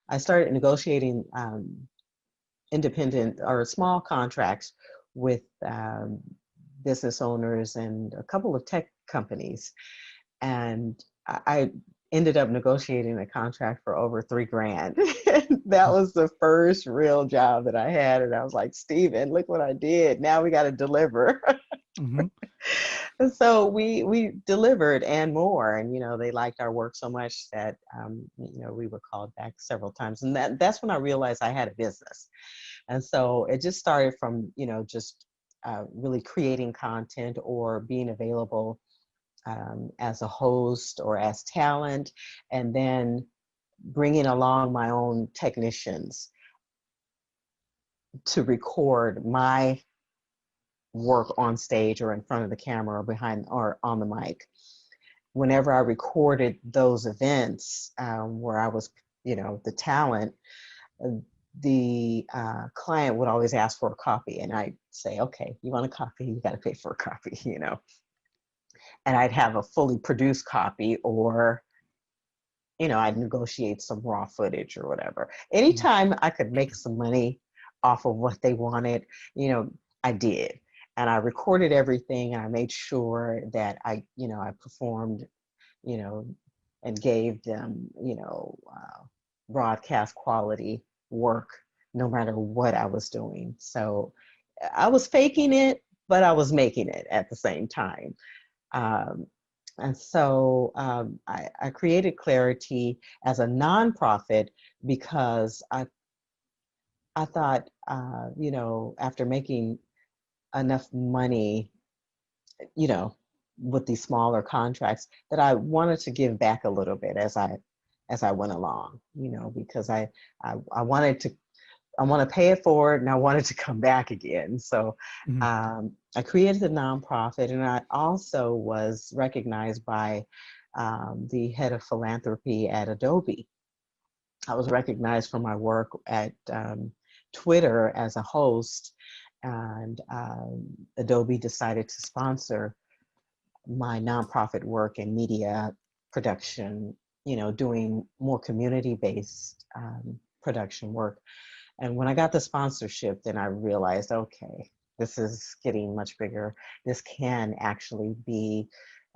I started negotiating independent or small contracts with business owners and a couple of tech companies. And I ended up negotiating a contract for over 3 grand. That was the first real job that I had. And I was like, Steven, look what I did. Now we got to deliver. Hmm. And so we delivered and more. And, they liked our work so much that, we were called back several times. And that's when I realized I had a business. And so it just started from, just really creating content or being available as a host or as talent, and then bringing along my own technicians to record my work on stage or in front of the camera or behind or on the mic. Whenever I recorded those events where I was, the talent, the client would always ask for a copy, and I'd say, okay, you want a copy, you got to pay for a copy, and I'd have a fully produced copy, or I'd negotiate some raw footage or whatever. Anytime I could make some money off of what they wanted, I did. And I recorded everything, and I made sure that I performed, you know, and gave them, broadcast quality work no matter what I was doing. So I was faking it, but I was making it at the same time. Um, and so I created Clari-T as a nonprofit because I thought, after making enough money, you know, with these smaller contracts, that I wanted to give back a little bit as I went along, because I wanted to I want to pay it forward, and I wanted to come back again. So Hmm. I created a nonprofit, and I also was recognized by the head of philanthropy at Adobe. I was recognized for my work at Twitter as a host, and Adobe decided to sponsor my nonprofit work in media production, doing more community-based production work. And when I got the sponsorship, then I realized, okay, this is getting much bigger. This can actually be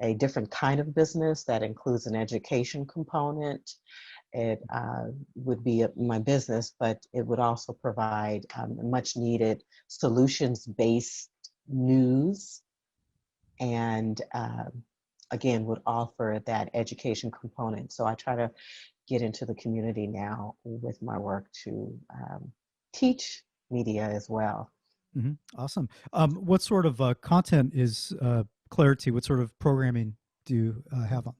a different kind of business that includes an education component. It would be my business, but it would also provide much needed solutions-based news, and again, would offer that education component. So I try to get into the community now with my work to teach media as well. Hmm. Awesome. What sort of content is Clarity? What sort of programming do you have on?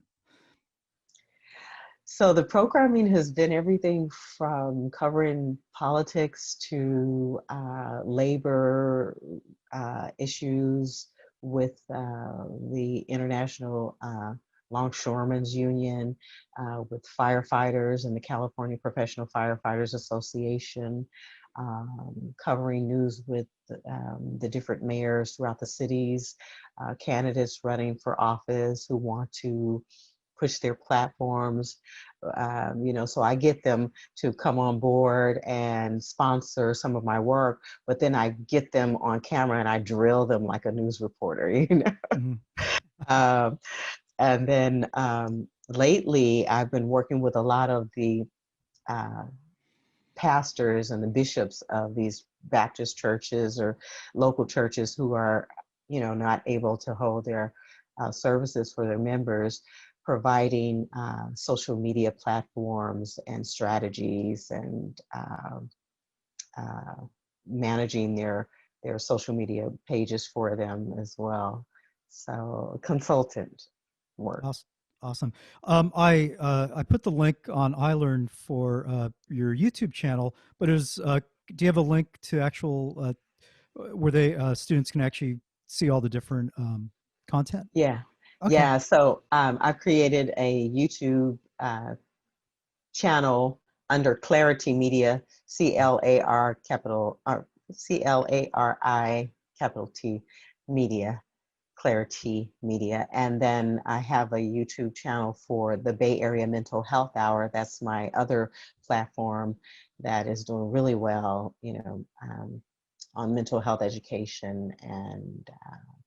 So the programming has been everything from covering politics to labor issues with the International Longshoremen's Union, with firefighters and the California Professional Firefighters Association, covering news with the different mayors throughout the cities, candidates running for office who want to push their platforms. So I get them to come on board and sponsor some of my work, but then I get them on camera and I drill them like a news reporter, Hmm. um, and then lately I've been working with a lot of the uh, pastors and the bishops of these Baptist churches or local churches who are, not able to hold their services for their members, providing social media platforms and strategies, and uh, managing their social media pages for them as well. So consultant work. Awesome. Awesome. I put the link on iLearn for your YouTube channel, but do you have a link to actual where they students can actually see all the different content? Yeah. Okay. Yeah. So I've created a YouTube channel under Clari-T Media, CLAR capital, or CLARI capital T Media, Clari-T Media. And then I have a YouTube channel for the Bay Area Mental Health Hour. That's my other platform that is doing really well, on mental health education and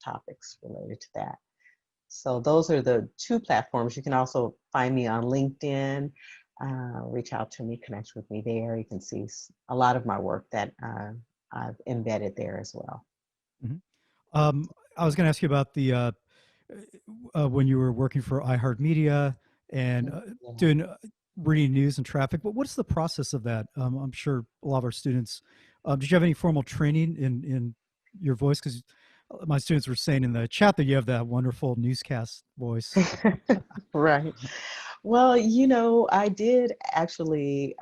topics related to that. So those are the two platforms. You can also find me on LinkedIn. Reach out to me, connect with me there. You can see a lot of my work that I've embedded there as well. Mhm. I was going to ask you about the when you were working for iHeartMedia and Yeah. doing reading news and traffic. But what's the process of that? I'm sure a lot of our students. Did you have any formal training in your voice? Because my students were saying in the chat that you have that wonderful newscast voice. Right. Well, I did actually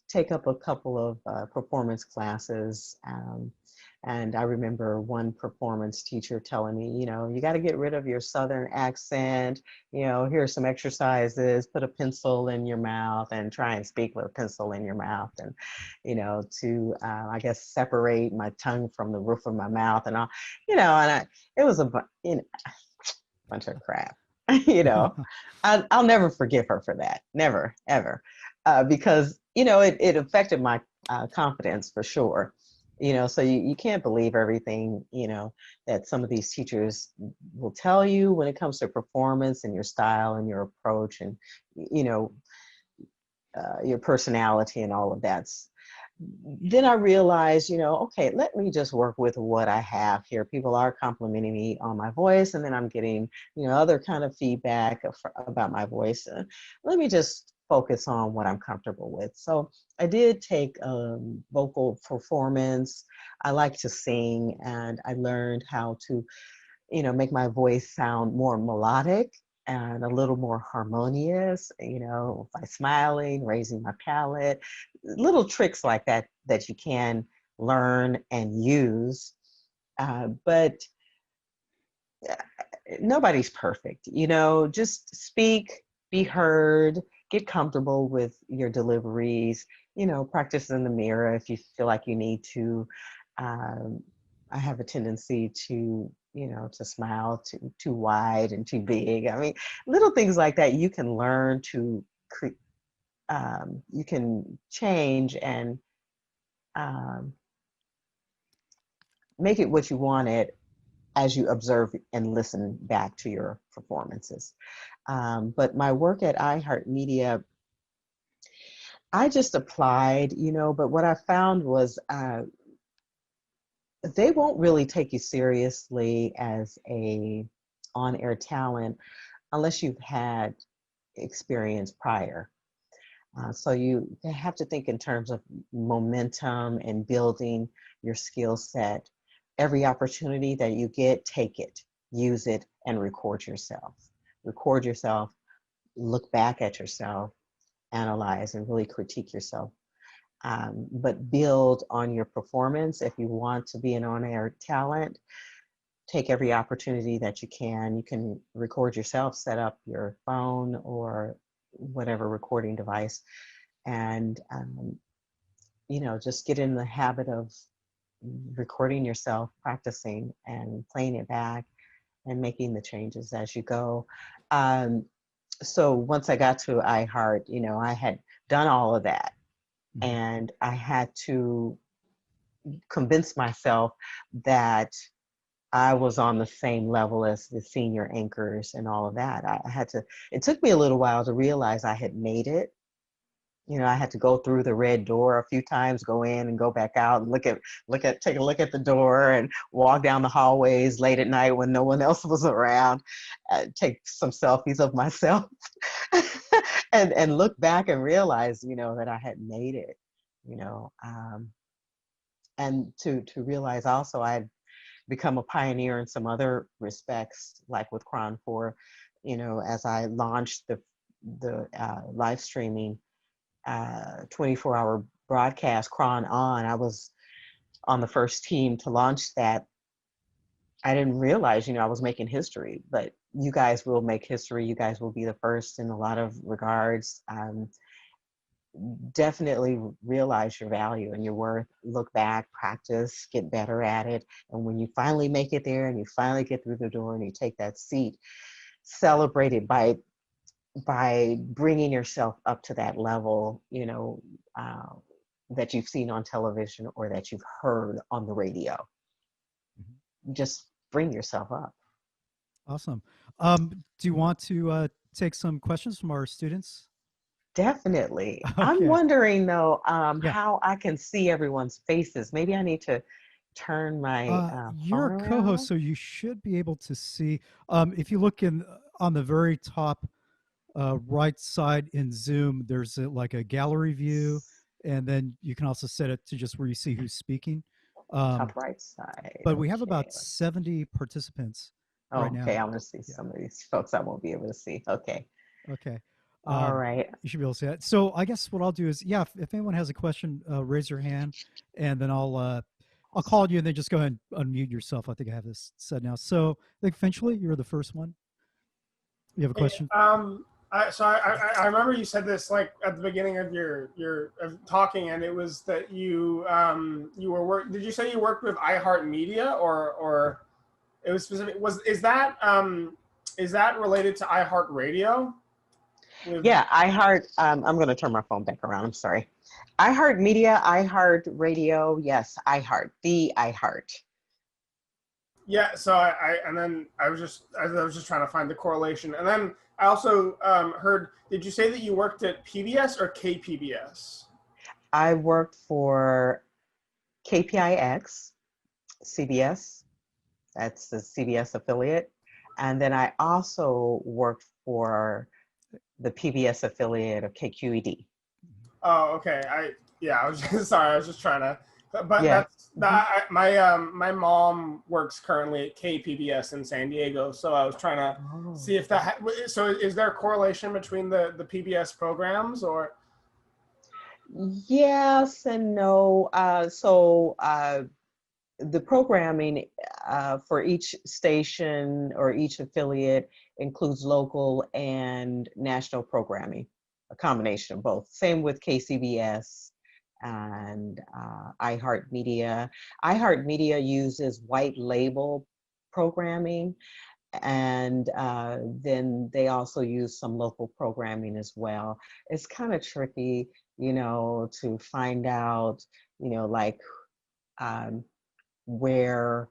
take up a couple of performance classes. And I remember one performance teacher telling me, you got to get rid of your Southern accent. Here's some exercises, put a pencil in your mouth and try and speak with a pencil in your mouth. And, to, I guess, separate my tongue from the roof of my mouth and all, it was bunch of crap. you know, I'll never forgive her for that. Never, ever. Because, it affected my confidence for sure. So you can't believe everything, that some of these teachers will tell you when it comes to performance and your style and your approach and, you know, your personality and all of that. Then I realized, okay, let me just work with what I have here. People are complimenting me on my voice, and then I'm getting, other kind of feedback about my voice. Let me just focus on what I'm comfortable with. So I did take vocal performance. I like to sing, and I learned how to make my voice sound more melodic and a little more harmonious, by smiling, raising my palate, little tricks like that that you can learn and use. But nobody's perfect, just speak, be heard, get comfortable with your deliveries, practice in the mirror if you feel like you need to. Um, I have a tendency to, to smile too wide and too big. I mean, little things like that you can learn to you can change and um, make it what you want it as you observe and listen back to your performances. But my work at iHeartMedia, I just applied, but what I found was they won't really take you seriously as a on-air talent unless you've had experience prior. So you have to think in terms of momentum and building your skill set. Every opportunity that you get, take it, use it, and record yourself. Record yourself, look back at yourself, analyze, and really critique yourself. But build on your performance. If you want to be an on-air talent, take every opportunity that you can. You can record yourself, set up your phone or whatever recording device, and just get in the habit of recording yourself, practicing, and playing it back, and making the changes as you go. Um, so once I got to iHeart, I had done all of that, Mhm. and I had to convince myself that I was on the same level as the senior anchors and all of that. I had to, it took me a little while to realize I had made it. I had to go through the red door a few times, go in and go back out and take a look at the door and walk down the hallways late at night when no one else was around, take some selfies of myself and look back and realize, that I had made it, you know, um, and to realize also I had become a pioneer in some other respects, like with Cron 4, as I launched the live streaming 24-hour broadcast Cron On. I was on the first team to launch that. I didn't realize, I was making history, but you guys will make history. You guys will be the first in a lot of regards. definitely realize your value and your worth. Look back, practice, get better at it. And when you finally make it there and you finally get through the door and you take that seat, celebrate it by bringing yourself up to that level, uh, that you've seen on television or that you've heard on the radio. Mhm. Just bring yourself up. Awesome. Do you want to take some questions from our students? Definitely. I'm Okay. wondering though, Yeah. how I can see everyone's faces. Maybe I need to turn my You're phone a co-host, around. so you should be able to see. If you look in on the very top right side in Zoom, there's like a gallery view, and then you can also set it to just where you see who's speaking. Um, Top right side. but we have Okay. about 70 participants right Oh, okay. now. I'm gonna see Yeah. some of these folks I won't be able to see. Okay. Okay. All Um, right. you should be able to see that. So I guess what I'll do is, yeah, if anyone has a question, raise your hand, and then I'll call on you, and then just go ahead and unmute yourself. I think I have this set now. So I think eventually you're the first one. You have a Hey, question? I remember you said this like at the beginning of your of talking, and it was that you were Did you say you worked with iHeartMedia or it was specific? Is that related to iHeartRadio? With Yeah, I'm going to turn my phone back around. I'm sorry. I heart media, I heart radio. Yes, the I heart. Yeah, so and then I was just trying to find the correlation, and then I also heard. Did you say that you worked at PBS or KPBS? I worked for KPIX, CBS. That's the CBS affiliate. And then I also worked for the PBS affiliate of KQED. Oh, okay. I was just sorry. I was just trying to, but Yeah. that's Mhm. that. My mom works currently at KPBS in San Diego, so I was trying to Oh. see if that. So is there a correlation between the PBS programs or? Yes and no. The programming for each station or each affiliate includes local and national programming, a combination of both. Same with KCBS and iHeartMedia. iHeartMedia uses white label programming, and then they also use some local programming as well. It's kind of tricky, to find out, like um, where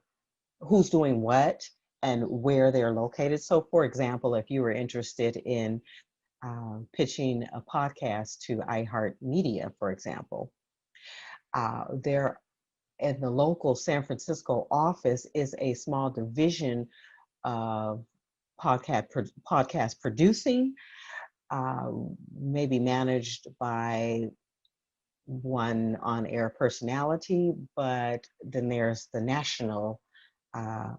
who's doing what and where they're located. So, for example, if you were interested in pitching a podcast to iHeartMedia, for example, there in the local San Francisco office is a small division of podcast producing, uh, maybe managed by one on-air personality, but then there's the national uh,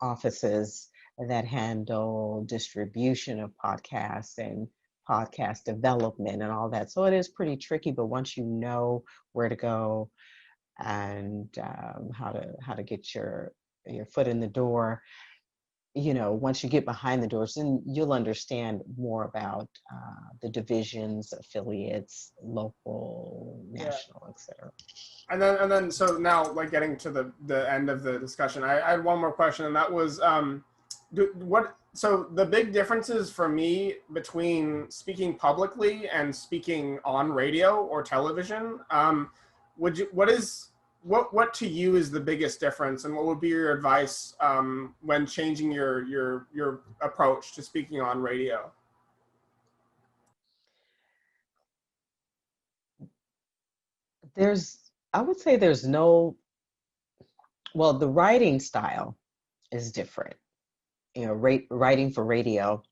offices that handle distribution of podcasts and podcast development and all that. So it is pretty tricky, but once you know where to go and how to get your foot in the door, once you get behind the doors, then you'll understand more about the divisions, affiliates, local, Yeah. national, etc. And then so now like getting to the end of the discussion, I had one more question, and that was so the big differences for me between speaking publicly and speaking on radio or television, would you what to you is the biggest difference, and what would be your advice when changing your approach to speaking on radio? I would say there's no, well, the writing style is different. Writing for radio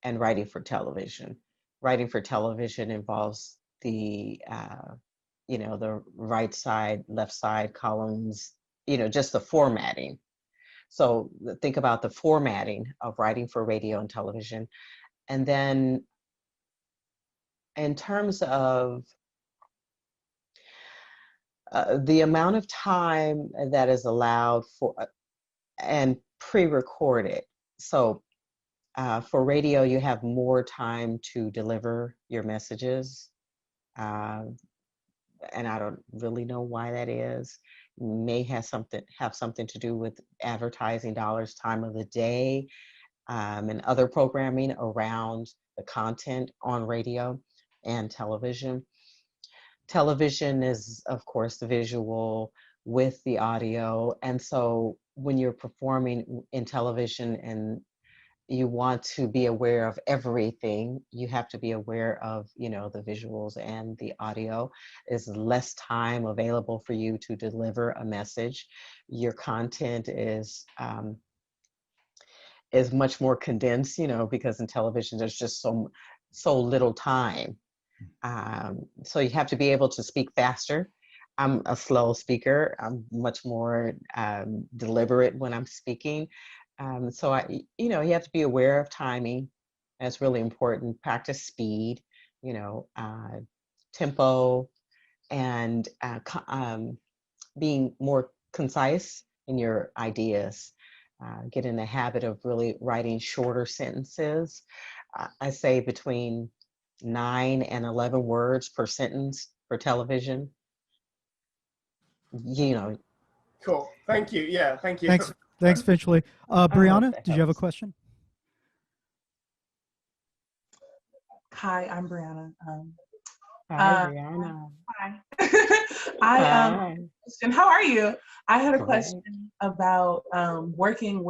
and writing for television. Writing for television involves the right side, left side columns, just the formatting. So think about the formatting of writing for radio and television. And then in terms of the amount of time that is allowed for and pre-recorded. So for radio, you have more time to deliver your messages. uh, and I don't really know why that is. May have something to do with advertising dollars, time of the day, and other programming around the content on radio and television. Television is, of course, the visual with the audio. And so when you're performing in television and you want to be aware of everything, you have to be aware of, the visuals and the audio. Is less time available for you to deliver a message. Your content is much more condensed, because in television there's just so little time. So you have to be able to speak faster. I'm a slow speaker. I'm much more deliberate when I'm speaking. So you have to be aware of timing. That's really important. Practice speed, tempo, and being more concise in your ideas. Get in the habit of really writing shorter sentences. I say between 9 and 11 words per sentence for television. Cool. Thank you. Yeah, thank you. Thanks, Finchley. Brianna, did you have a question? Hi, I'm Brianna. Hi, Brianna. Hi. Hi. And how are you? I had a Great. question about working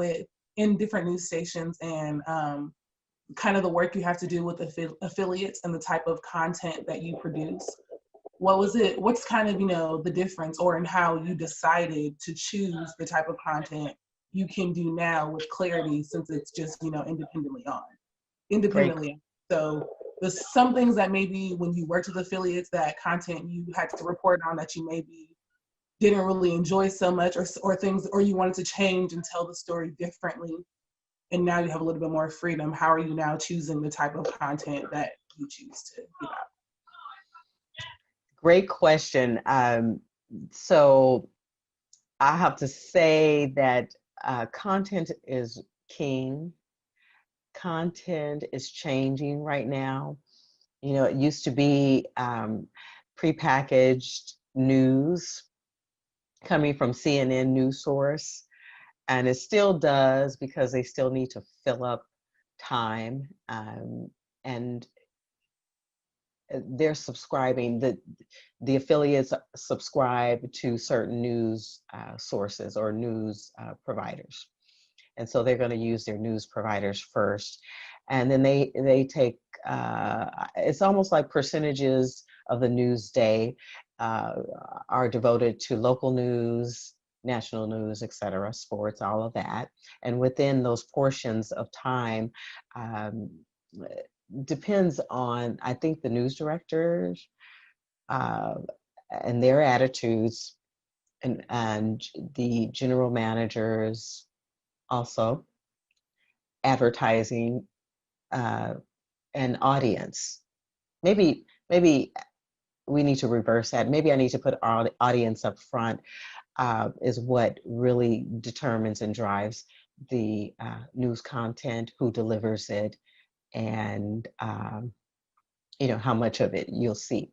in different news stations and kind of the work you have to do with affiliates and the type of content that you produce. What's kind of, the difference, or in how you decided to choose the type of content you can do now with Clari-T, since it's just, independently. So there's some things that maybe when you worked with affiliates, that content you had to report on that you maybe didn't really enjoy so much, or things, or you wanted to change and tell the story differently, and now you have a little bit more freedom. How are you now choosing the type of content that you choose to get out? Great question. So I have to say that content is king. Content is changing right now. It used to be prepackaged news coming from CNN news source, and it still does because they still need to fill up time, and they're subscribing, the affiliates subscribe to certain news sources or news providers, and so they're going to use their news providers first, and then they take it's almost like percentages of the news day are devoted to local news, national news, etc., sports, all of that. And within those portions of time, depends on, I think, the news directors and their attitudes, and the general managers also, advertising, and audience. Maybe we need to reverse that. Maybe I need to put our audience up front, is what really determines and drives the news content, who delivers it, and how much of it you'll see.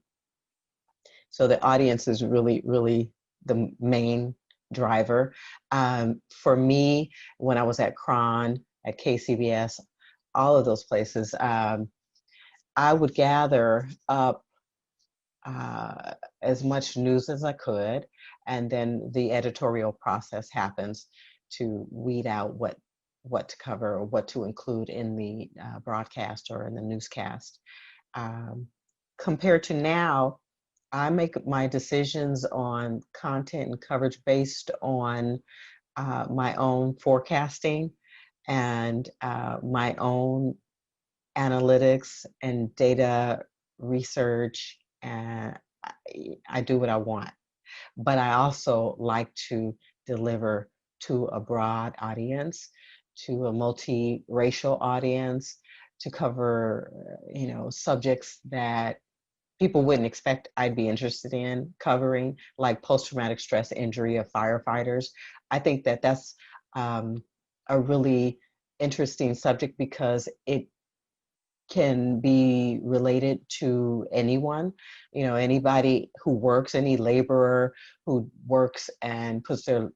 So the audience is really, really the main driver. For me, when I was at Cron, at KCBS, all of those places, I would gather up as much news as I could, and then the editorial process happens to weed out what to cover or what to include in the broadcast or in the newscast. Compared to now, I make my decisions on content and coverage based on my own forecasting and my own analytics and data research, and I do what I want. But I also like to deliver to a broad audience, to a multiracial audience, to cover, subjects that people wouldn't expect I'd be interested in covering, like post-traumatic stress injury of firefighters. I think that that's a really interesting subject because it can be related to anyone, you know, anybody who works, any laborer who works and puts their,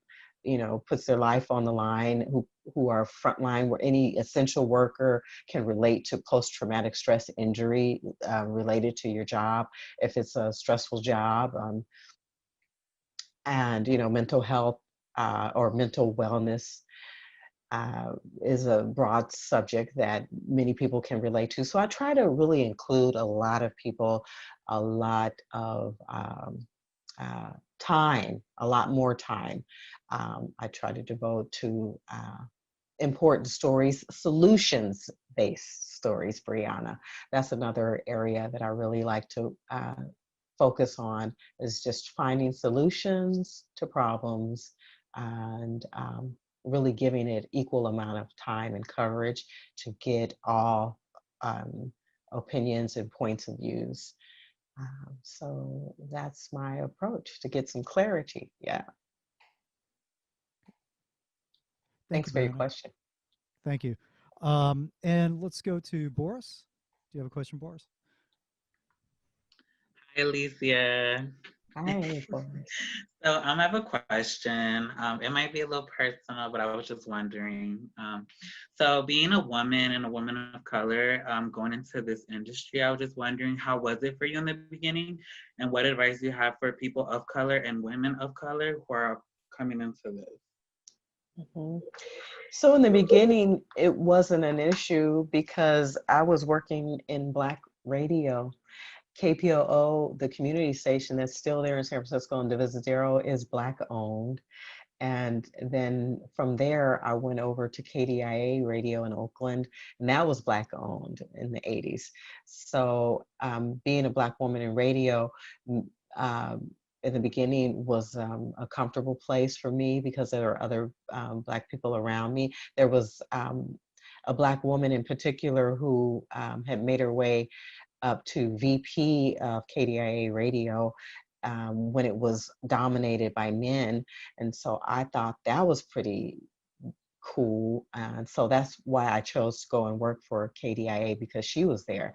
you know, puts their life on the line, who are frontline, where any essential worker can relate to post-traumatic stress injury related to your job, if it's a stressful job, and, you know, mental health or mental wellness uh, is a broad subject that many people can relate to. So I try to really include a lot of people, a lot of time, a lot more time. I try to devote to important stories, solutions-based stories, Brianna. That's another area that I really like to focus on, is just finding solutions to problems and really giving it equal amount of time and coverage to get all opinions and points of views. So that's my approach, to get some clarity. Yeah. Thank Thanks you, for your Brianna. question. Thank you. And let's go to Boris. Do you have a question, Boris? Hi, Alicia. Hi, Boris. So I have a question. It might be a little personal, but I was just wondering. So being a woman and a woman of color, going into this industry, I was just wondering, how was it for you in the beginning, and what advice do you have for people of color and women of color who are coming into this? Mhm. So in the beginning, it wasn't an issue because I was working in Black radio. KPOO, the community station that's still there in San Francisco and Divisadero, is Black owned. And then from there, I went over to KDIA radio in Oakland, and that was Black owned in the 80s. So being a Black woman in radio, in the beginning was a comfortable place for me because there were other Black people around me. There was a Black woman in particular who had made her way up to VP of KDIA radio when it was dominated by men. And so I thought that was pretty cool. And so that's why I chose to go and work for KDIA, because she was there.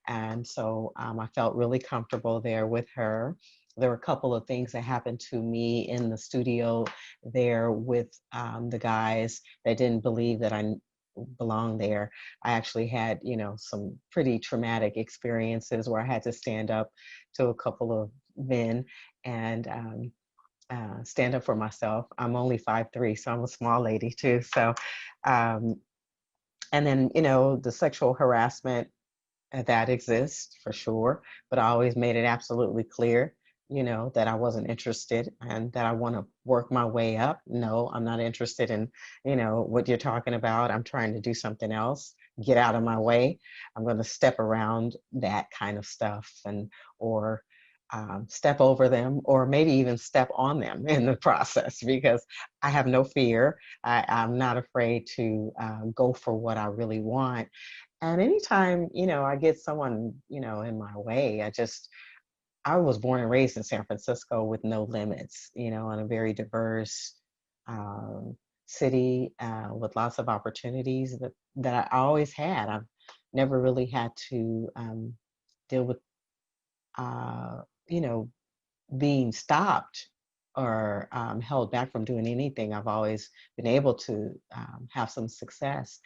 And so I felt really comfortable there with her. There were a couple of things that happened to me in the studio there with the guys that didn't believe that I belonged there. I actually had, you know, some pretty traumatic experiences where I had to stand up to a couple of men and stand up for myself. I'm only 5'3", so I'm a small lady too. So, and then, you know, the sexual harassment that exists for sure, but I always made it absolutely clear, you know, that I wasn't interested and that I want to work my way up. No, I'm not interested in, you know, what you're talking about. I'm trying to do something else. Get out of my way. I'm going to step around that kind of stuff, and or step over them, or maybe even step on them in the process, because I have no fear. I'm not afraid to go for what I really want. And anytime, you know, I get someone, you know, in my way, I was born and raised in San Francisco with no limits, you know, in a very diverse um, city with lots of opportunities that I always had. I've never really had to deal with, you know, being stopped or held back from doing anything. I've always been able to have some success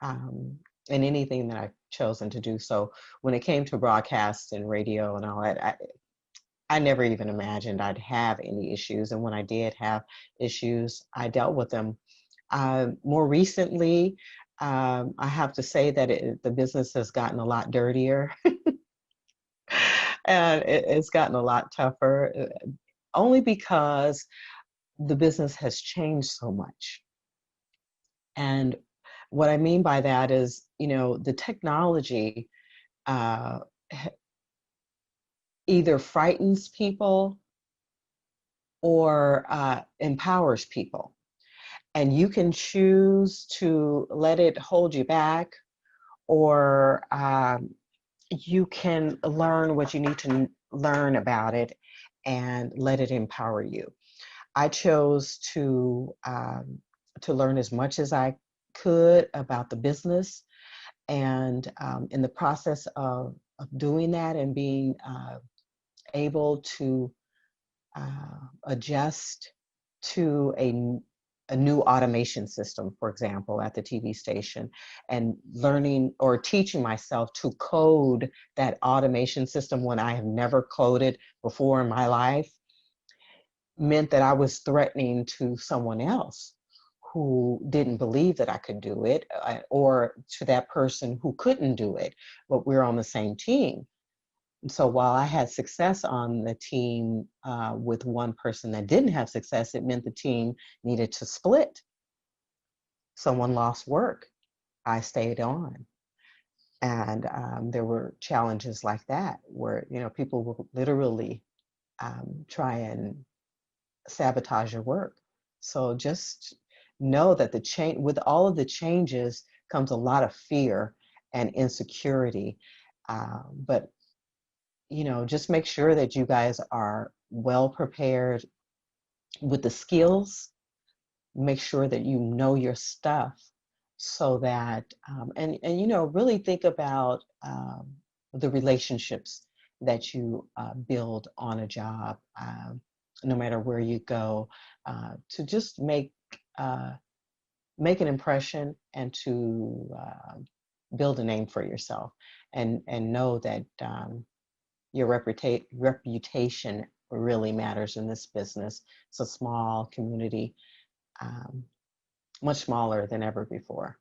in anything that I've chosen to do. So when it came to broadcast and radio and all that, I never even imagined I'd have any issues. And when I did have issues, I dealt with them. More recently, I have to say that the business has gotten a lot dirtier and it's gotten a lot tougher, only because the business has changed so much. And what I mean by that is, you know, the technology uh, either frightens people or empowers people. And you can choose to let it hold you back, or you can learn what you need to learn about it and let it empower you. I chose to learn as much as I could about the business And in the process of doing that and being able to adjust to a new automation system, for example, at the TV station, and learning or teaching myself to code that automation system when I have never coded before in my life, meant that I was threatening to someone else who didn't believe that I could do it, or to that person who couldn't do it, but we're on the same team. And so while I had success on the team with one person that didn't have success, it meant the team needed to split. Someone lost work. I stayed on. And there were challenges like that where, you know, people will literally try and sabotage your work. So just know that the change, with all of the changes comes a lot of fear and insecurity. But you know, just make sure that you guys are well prepared with the skills. Make sure that you know your stuff, so that and you know, really think about the relationships that you build on a job, no matter where you go, to just make an impression and to build a name for yourself, and know that your reputation really matters in this business. It's a small community, much smaller than ever before.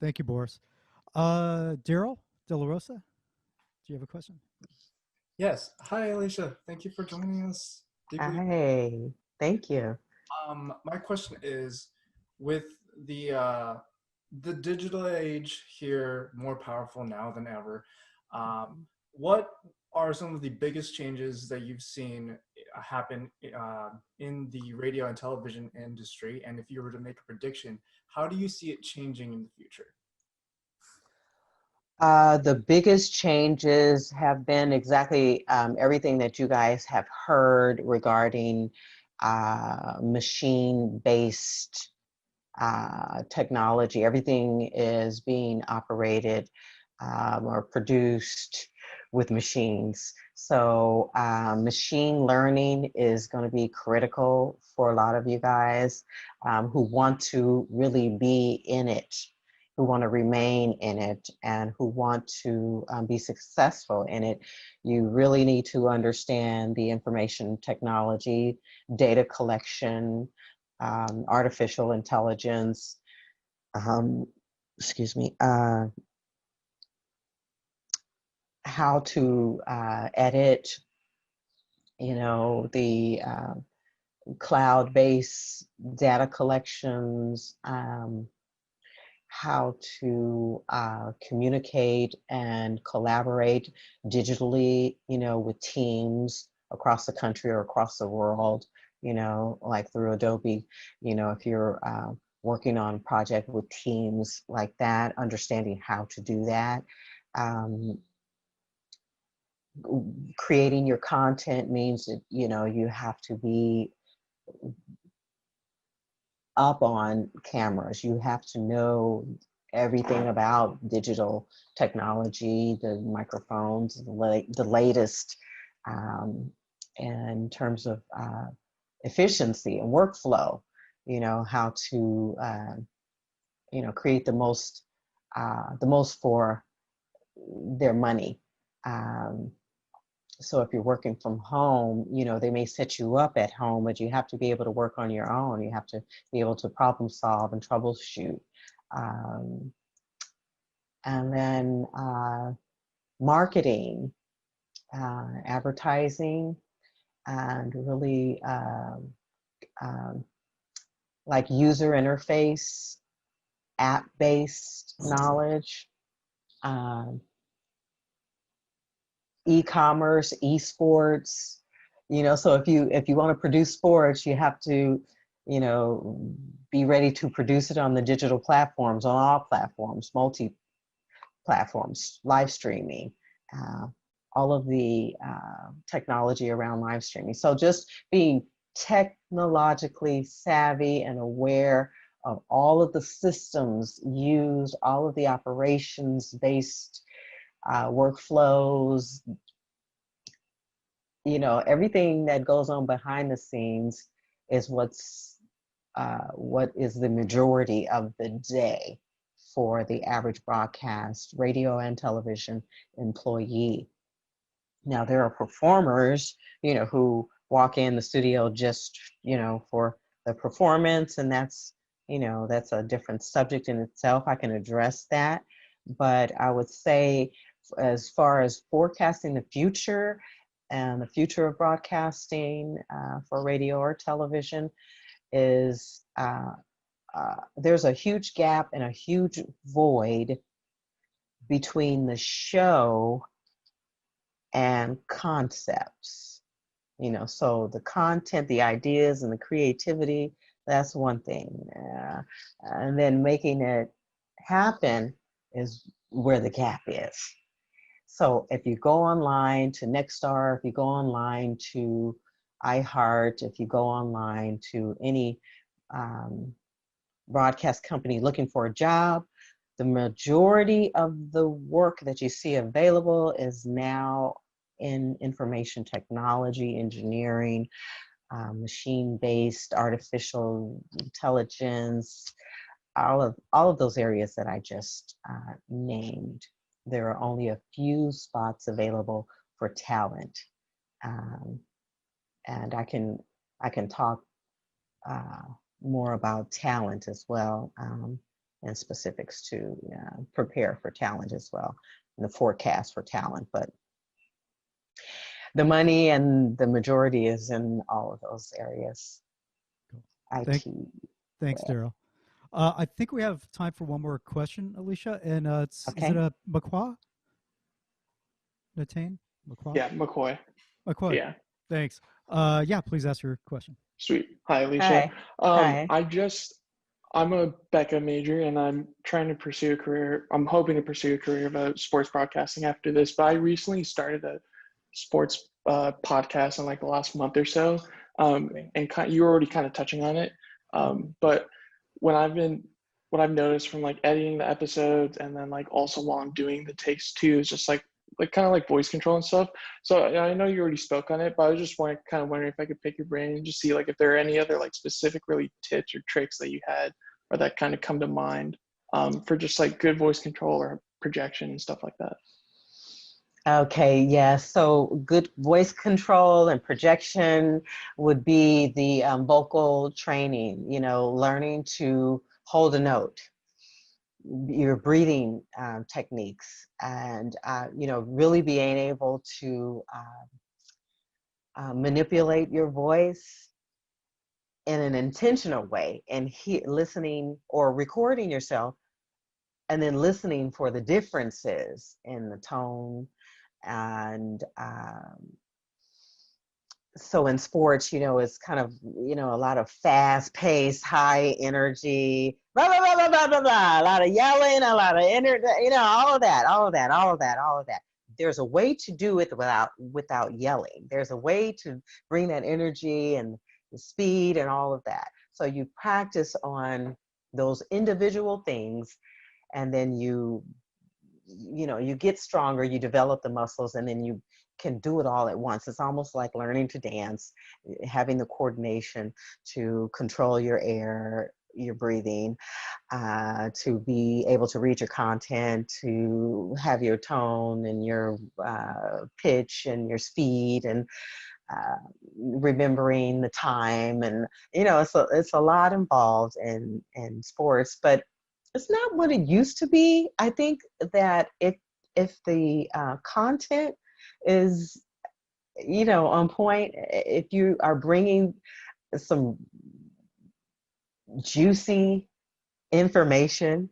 Thank you, Boris. Daryl De La Rosa, do you have a question? Yes. Hi, Alicia. Thank you for joining us. Deeply. Hey, thank you. My question is, with the digital age here more powerful now than ever, what are some of the biggest changes that you've seen happen in the radio and television industry? And if you were to make a prediction, how do you see it changing in the future? The biggest changes have been exactly everything that you guys have heard regarding machine-based technology. Everything is being operated or produced with machines. So machine learning is going to be critical for a lot of you guys who want to really be in it, who want to remain in it, and who want to be successful in it. You really need to understand the information technology, data collection, artificial intelligence, excuse me, how to edit, you know, the cloud-based data collections, how to communicate and collaborate digitally, you know, with teams across the country or across the world, you know, like through Adobe, you know, if you're working on a project with teams like that, understanding how to do that. Creating your content means that, you know, you have to be up on cameras. You have to know everything about digital technology, the microphones, the latest in terms of efficiency and workflow, you know, how to, you know, create the most for their money. So if you're working from home, you know, they may set you up at home, but you have to be able to work on your own. You have to be able to problem solve and troubleshoot. And then marketing, advertising, and really like user interface, app-based knowledge. E-commerce, esports, you know, so if you want to produce sports, you have to, you know, be ready to produce it on the digital platforms, on all platforms, multi platforms, live streaming, all of the technology around live streaming. So just being technologically savvy and aware of all of the systems used, all of the operations-based workflows, everything that goes on behind the scenes is what is the majority of the day for the average broadcast, radio and television employee. Now there are performers, who walk in the studio just, for the performance, and that's a different subject in itself. I can address that, but I would say, as far as forecasting the future and the future of broadcasting for radio or television, is there's a huge gap and a huge void between the show and concepts. So the content, the ideas, and the creativity, that's one thing. And then making it happen is where the gap is. So if you go online to Nexstar, if you go online to iHeart, if you go online to any broadcast company looking for a job, the majority of the work that you see available is now in information technology, engineering, machine-based, artificial intelligence, all of those areas that I just named. There are only a few spots available for talent, and I can talk more about talent as well, and specifics to prepare for talent as well, and the forecast for talent. But the money and the majority is in all of those areas. Cool. IT. Thanks, Yeah. Daryl. I think we have time for one more question, Alicia, and is Okay. it a McQuah? Natane? McQuah? Yeah, McCoy. McQuah. Yeah, Thanks. Yeah, please ask your question. sweet. Hi, Alicia. Hi. I'm a Becca major and I'm trying to pursue a career. I'm hoping to pursue a career about sports broadcasting after this, but I recently started a sports podcast in like the last month or so. And you were already kind of touching on it. But what I've noticed from like editing the episodes and then like also while I'm doing the takes too, is just like kind of like voice control and stuff. So I know you already spoke on it, but I was just wondering if I could pick your brain and just see like if there are any other like specific really tips or tricks that you had or that kind of come to mind for just like good voice control or projection and stuff like that. Okay, yeah, so good voice control and projection would be the vocal training, learning to hold a note, your breathing techniques, and, really being able to manipulate your voice in an intentional way, and listening or recording yourself and then listening for the differences in the tone. And so in sports, it's kind of, a lot of fast paced, high energy, blah, blah, blah, blah, blah, blah, blah, a lot of yelling, a lot of energy, all of that. There's a way to do it without yelling. There's a way to bring that energy and the speed and all of that. So you practice on those individual things, and then you get stronger, you develop the muscles, and then you can do it all at once. It's almost like learning to dance, having the coordination to control your air, your breathing, to be able to read your content, to have your tone and your pitch and your speed, and remembering the time. And it's a lot involved in sports, but it's not what it used to be. I think that if the content is on point, if you are bringing some juicy information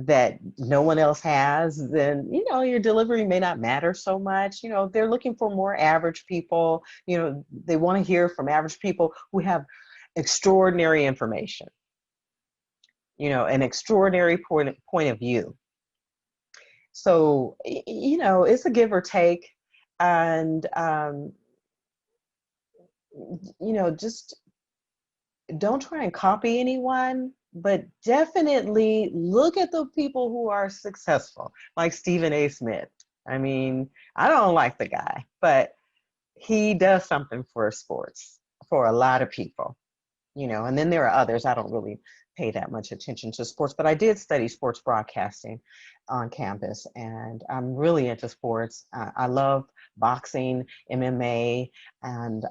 that no one else has, then your delivery may not matter so much. They're looking for more average people. They want to hear from average people who have extraordinary information, an extraordinary point of view. So it's a give or take, and just don't try and copy anyone. but definitely look at the people who are successful, like Stephen A. Smith. I mean, I don't like the guy, but he does something for sports for a lot of people, you know. And then there are others. I don't really pay that much attention to sports, but I did study sports broadcasting on campus, and I'm really into sports. I love boxing, MMA, and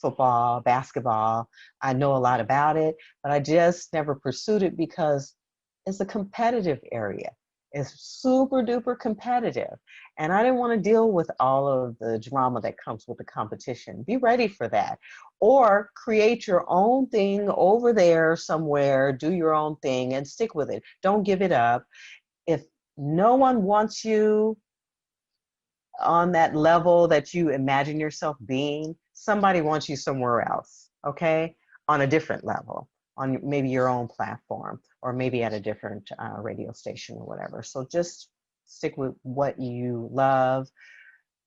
football, basketball. I know a lot about it, but I just never pursued it because it's a competitive area. It's super duper competitive. And I didn't want to deal with all of the drama that comes with the competition. Be ready for that. Or create your own thing over there somewhere, do your own thing and stick with it. Don't give it up. If no one wants you on that level that you imagine yourself being, somebody wants you somewhere else, okay? On a different level, on maybe your own platform, or maybe at a different radio station or whatever. So just stick with what you love,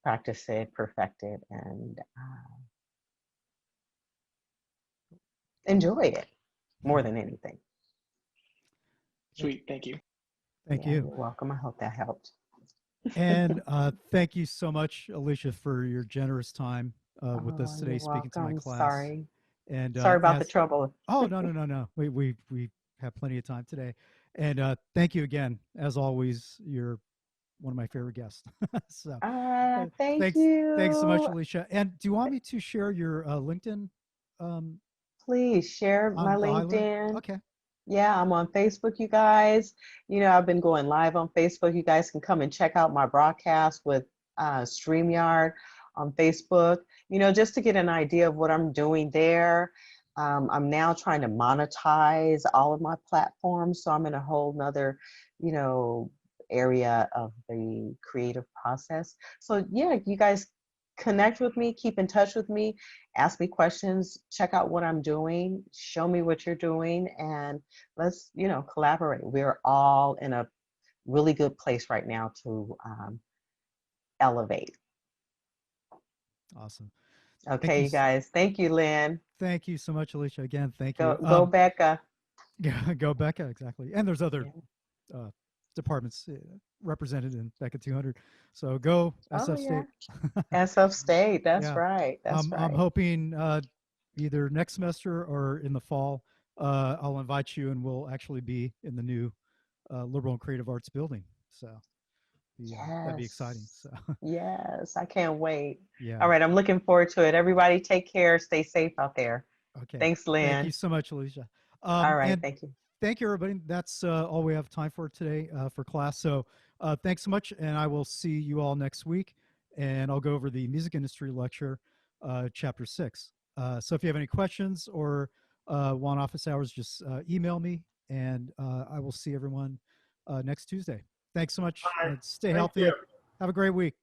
practice it, perfect it, and enjoy it more than anything. Sweet, thank you. Thank Yeah, you. you're welcome. I hope that helped. And thank you so much, Alicia, for your generous time with us Oh, today, you're speaking to my welcome. class. Sorry. And Sorry about the as trouble. oh no, we have plenty of time today. And thank you again, as always. You're one of my favorite guests. So Thank thanks so much, you. Alicia. And do you want me to share your LinkedIn um, Please share my on the iLearn? LinkedIn. Okay. Yeah, I'm on Facebook, you guys. You know, I've been going live on Facebook. You guys can come and check out my broadcast with StreamYard on Facebook, you know, just to get an idea of what I'm doing there. I'm now trying to monetize all of my platforms. So I'm in a whole nother, you know, area of the creative process. So yeah, you guys connect with me, keep in touch with me, ask me questions, check out what I'm doing, show me what you're doing, and let's, you know, collaborate. We're all in a really good place right now to elevate. Awesome. Thank Okay, you. you guys. Thank you, Lynn. Thank you so much, Alicia. Again, thank you. Go Becca. Go Becca, exactly. And there's other Yeah. departments represented in Becca 200. So go Oh SF yeah. State. SF State. That's Yeah. right. That's I'm right. hoping either next semester or in the fall, I'll invite you and we'll actually be in the new Liberal and Creative Arts building. So that'd be exciting. Yes. So Yes. I can't wait. yeah. All right. I'm looking forward to it. Everybody take care. Stay safe out there. Okay. Thanks, Thank you Lynn. so much, Alicia. All right. And Thank you. thank you, everybody. That's all we have time for today for class. So thanks so much. And I will see you all next week. And I'll go over the music industry lecture, chapter 6. So if you have any questions or want office hours, just email me and I will see everyone next Tuesday. Thanks so much. Bye. Stay Thank healthy. you. Have a great week.